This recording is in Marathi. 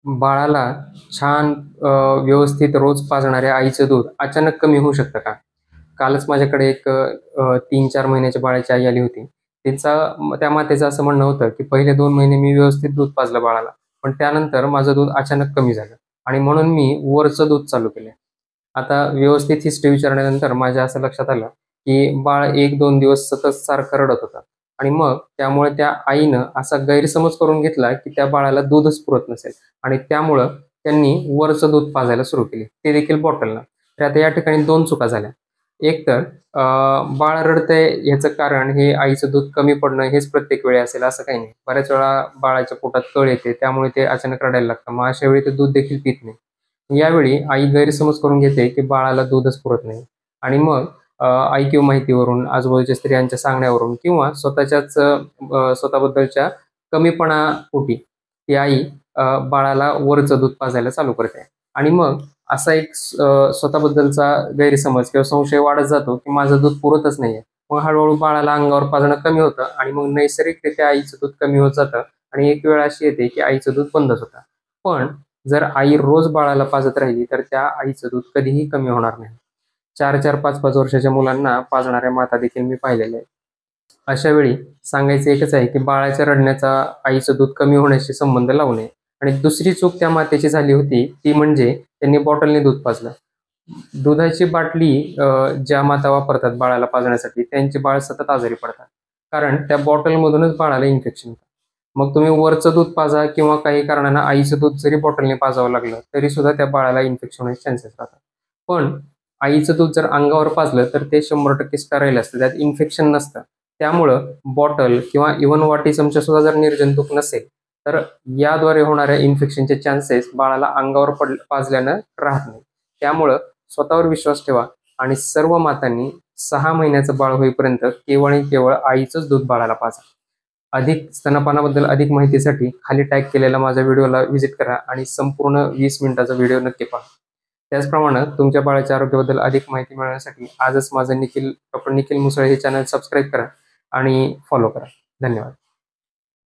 बाळाला छान व्यवस्थित रोज पाजणाऱ्या आईचं दूध अचानक कमी होऊ शकतं का? कालच माझ्याकडे एक 3-4 महिन्याच्या बाळाची आई आली होती. त्या मातेचं असं म्हणणं होतं, की पहिले 2 महिने मी व्यवस्थित दूध पाजलं बाळाला. पण त्यानंतर माझं दूध अचानक कमी झालं आणि म्हणून मी वरचं दूध चालू केलं. आता व्यवस्थित हिस्ट्री विचारल्यानंतर माझ्या असं लक्षात आलं, की बाळ 1-2 दिवस सतत सारखं रडत होतं आणि मग त्यामुळे त्या आईनं असा गैरसमज करून घेतला, की त्या बाळाला दूधच पुरत नसेल आणि त्यामुळं त्यांनी वरचं दूध पाजायला सुरू केली, ते देखील बॉटलनं. तर आता या ठिकाणी 2 चुका झाल्या. एक तर बाळ रडतंय ह्याचं कारण हे आईचं दूध कमी पडणं हेच प्रत्येक वेळी असेल असं काही नाही. बऱ्याच वेळा बाळाच्या पोटात कळ येते, त्यामुळे ते अचानक रडायला लागतं. मग अशा वेळी ते दूध देखील पीत नाही. यावेळी आई गैरसमज करून घेते, की बाळाला दूधच पुरत नाही आणि मग ऐकीव माहितीवरून, आजूबाजूच्या स्त्रियांच्या सांगण्यावरून किंवा स्वतःबद्दलच्या कमीपणापोटी ती आई बाळाला वरचं दूध पाजायला चालू करते आणि मग असा एक स्वतःबद्दलचा गैरसमज किंवा संशय वाढत जातो, की माझं दूध पुरतच नाहीये. मग हळू बाळाला अंगावर पाजणं कमी होतं आणि मग नैसर्गिकरित्या आईचं दूध कमी होत जातं आणि एक वेळ अशी येते, की आईचं दूध बंदच होतं. पण जर आई रोज बाळाला पाजत राहिली, तर त्या आईचं दूध कधीही कमी होणार नाही. 4-4, 5-5 वर्षाच्या मुलांना पाजणाऱ्या माता देखील मी पाहिलेल्या आहेत. अशा वेळी सांगायचं एकच आहे, की बाळाच्या रडण्याचा आईचं दूध कमी होण्याशी संबंध लावू नये. आणि दुसरी चूक त्या मातेची झाली होती, ती म्हणजे त्यांनी बॉटलने दूध पाजलं. दुधाची बाटली ज्या माता वापरतात बाळाला पाजण्यासाठी, त्यांचे बाळ सतत आजारी पडतात. कारण त्या बॉटलमधूनच बाळाला इन्फेक्शन होतं. मग तुम्ही वरचं दूध पाजा किंवा काही कारणानं आईचं दूध जरी बॉटलने पाजावं लागलं, तरीसुद्धा त्या बाळाला इन्फेक्शन होण्याचे चान्सेस राहतात. पण आईचं दूध जर अंगावर पाजलं, तर ते 100% स्टराईल असतं. त्यात इन्फेक्शन नसतं. त्यामुळं बॉटल किंवा इव्हन वाटी चमचासुद्धा जर निर्जंतुक नसेल, तर याद्वारे होणाऱ्या इन्फेक्शनचे चान्सेस बाळाला अंगावर पाजल्यानं राहत नाही. त्यामुळं स्वतःवर विश्वास ठेवा आणि सर्व मातांनी 6 महिन्याचं बाळ होईपर्यंत केवळ आणि केवळ आईचंच दूध बाळाला पाजा. अधिक स्तनपानाबद्दल अधिक माहितीसाठी खाली टॅग केलेल्या माझ्या व्हिडिओला व्हिजिट करा आणि संपूर्ण 20 मिनिटाचा व्हिडिओ नक्की पहा. त्याचप्रमाणे तुमच्या बाळाच्या आरोग्याबद्दल अधिक माहिती मिळवण्यासाठी आजच माझं डॉक्टर निखिल मुसळे हे चॅनल सबस्क्राईब करा आणि फॉलो करा. धन्यवाद.